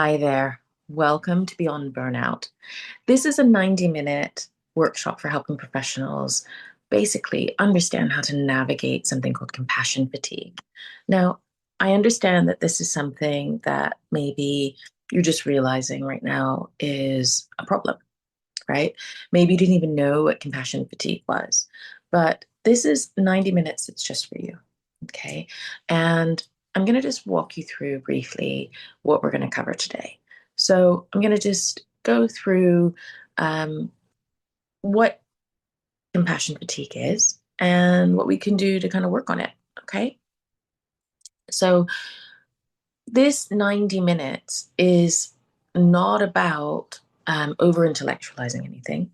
Hi there. Welcome to Beyond Burnout. This is a 90-minute workshop for helping professionals basically understand how to navigate something called compassion fatigue. Now, I understand that this is something that maybe you're just realizing right now is a problem, right? Maybe you didn't even know what compassion fatigue was, but this is 90 minutes, it's just for you. Okay. And I'm going to just walk you through briefly what we're going to cover today. So I'm going to just go through um, what compassion fatigue is and what we can do to kind of work on it. Okay. So this 90 minutes is not about over intellectualizing anything,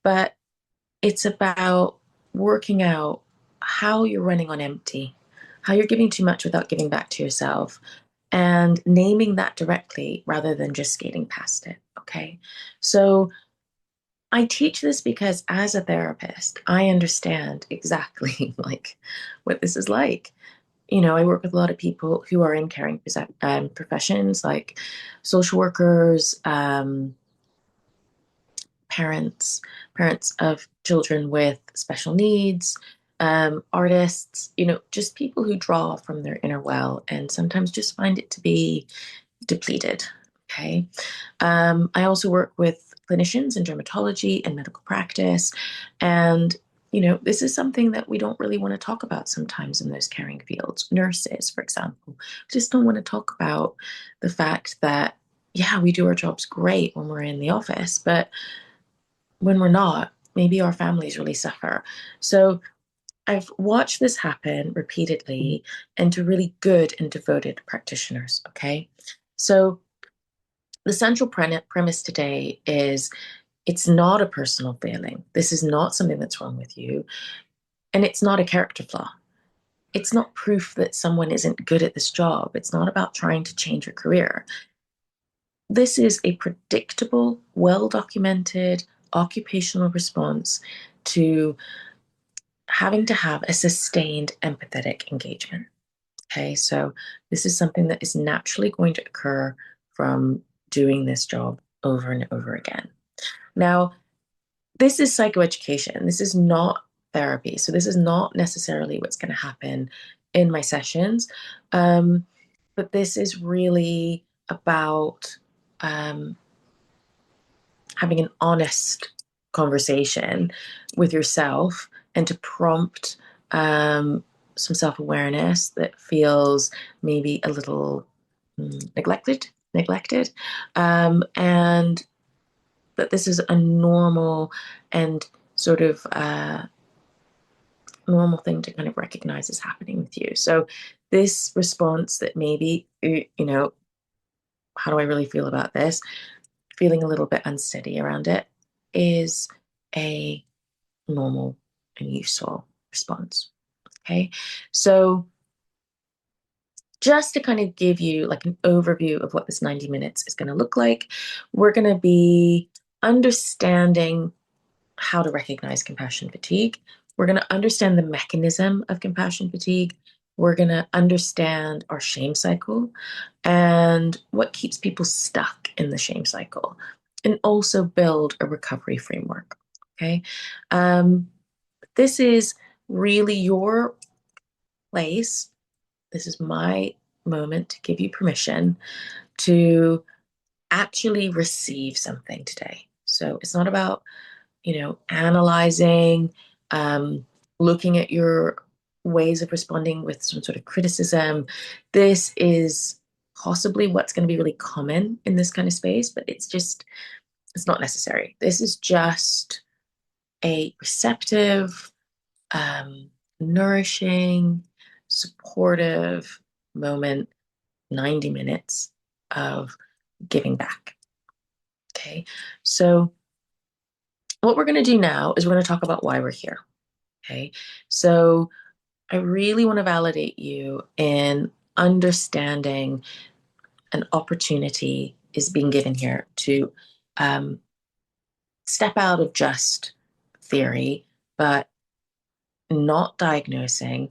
but it's about working out how you're running on empty, how you're giving too much without giving back to yourself, and naming that directly rather than just skating past it. Okay. So I teach this because as a therapist, I understand exactly like what this is like. I work with a lot of people who are in caring professions like social workers, parents, parents of children with special needs, artists, just people who draw from their inner well and sometimes just find it to be depleted. Okay. I also work with clinicians in dermatology and medical practice. And, this is something that we don't really want to talk about sometimes in those caring fields. Nurses, for example, just don't want to talk about the fact that, yeah, we do our jobs great when we're in the office, but when we're not, maybe our families really suffer. So I've watched this happen repeatedly and to really good and devoted practitioners. Okay. So the central premise today is it's not a personal failing. This is not something that's wrong with you. And it's not a character flaw. It's not proof that someone isn't good at this job. It's not about trying to change your career. This is a predictable, well documented occupational response to having to have a sustained empathetic engagement. Okay, so this is something that is naturally going to occur from doing this job over and over again. Now, this is psychoeducation. This is not therapy. So, this is not necessarily what's going to happen in my sessions. Um, but this is really about um, having an honest conversation with yourself and to prompt um, some self-awareness that feels maybe a little neglected, and that this is a normal and sort of normal thing to kind of recognize is happening with you. So this response that maybe, how do I really feel about this? Feeling a little bit unsteady around it is a normal and useful response. Okay. So just to kind of give you like an overview of what this 90 minutes is going to look like, we're going to be understanding how to recognize compassion fatigue. We're going to understand the mechanism of compassion fatigue. We're going to understand our shame cycle and what keeps people stuck in the shame cycle, and also build a recovery framework. Okay. Um, this is really your place. This is my moment to give you permission to actually receive something today. So it's not about analyzing, um, looking at your ways of responding with some sort of criticism. This is possibly what's going to be really common in this kind of space, but it's not necessary. This is just a receptive, nourishing, supportive moment, 90 minutes of giving back. Okay. So, what we're going to do now is we're going to talk about why we're here. Okay. So I really want to validate you in understanding an opportunity is being given here to um, step out of just theory, but not diagnosing,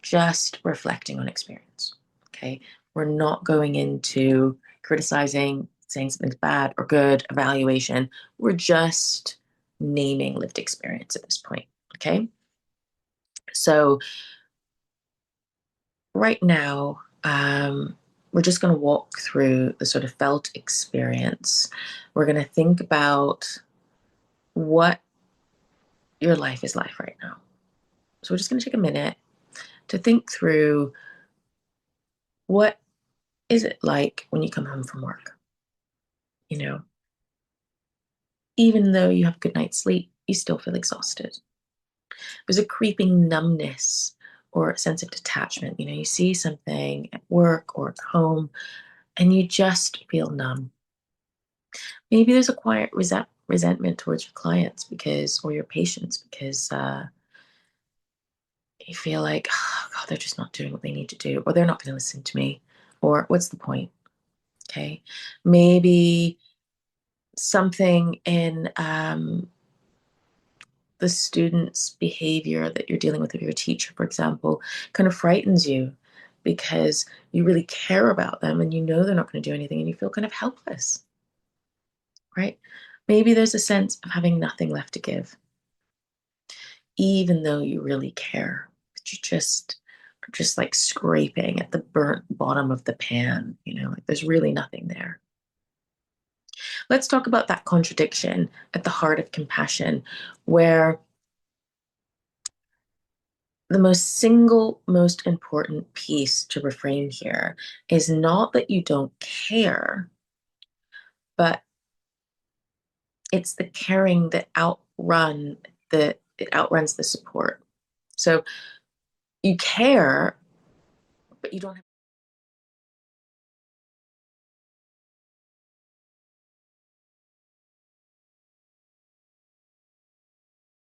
just reflecting on experience. Okay. We're not going into criticizing, saying something's bad or good, evaluation. We're just naming lived experience at this point. Okay. So, right now, we're just going to walk through the sort of felt experience. We're going to think about what your life is like right now. So, we're just going to take a minute to think through what is it like when you come home from work? You know, even though you have a good night's sleep, you still feel exhausted. There's a creeping numbness or a sense of detachment. You see something at work or at home and you just feel numb. Maybe there's a quiet resentment towards your clients or your patients because you feel like, oh, God, they're just not doing what they need to do, or they're not going to listen to me, or what's the point? Okay. Maybe something in the student's behavior that you're dealing with your teacher, for example, kind of frightens you because you really care about them and you know they're not going to do anything and you feel kind of helpless, right? Maybe there's a sense of having nothing left to give, even though you really care. But you just are just like scraping at the burnt bottom of the pan, like there's really nothing there. Let's talk about that contradiction at the heart of compassion, where the most important piece to reframe here is not that you don't care, but it's the caring that it outruns the support. So you care, but you don't have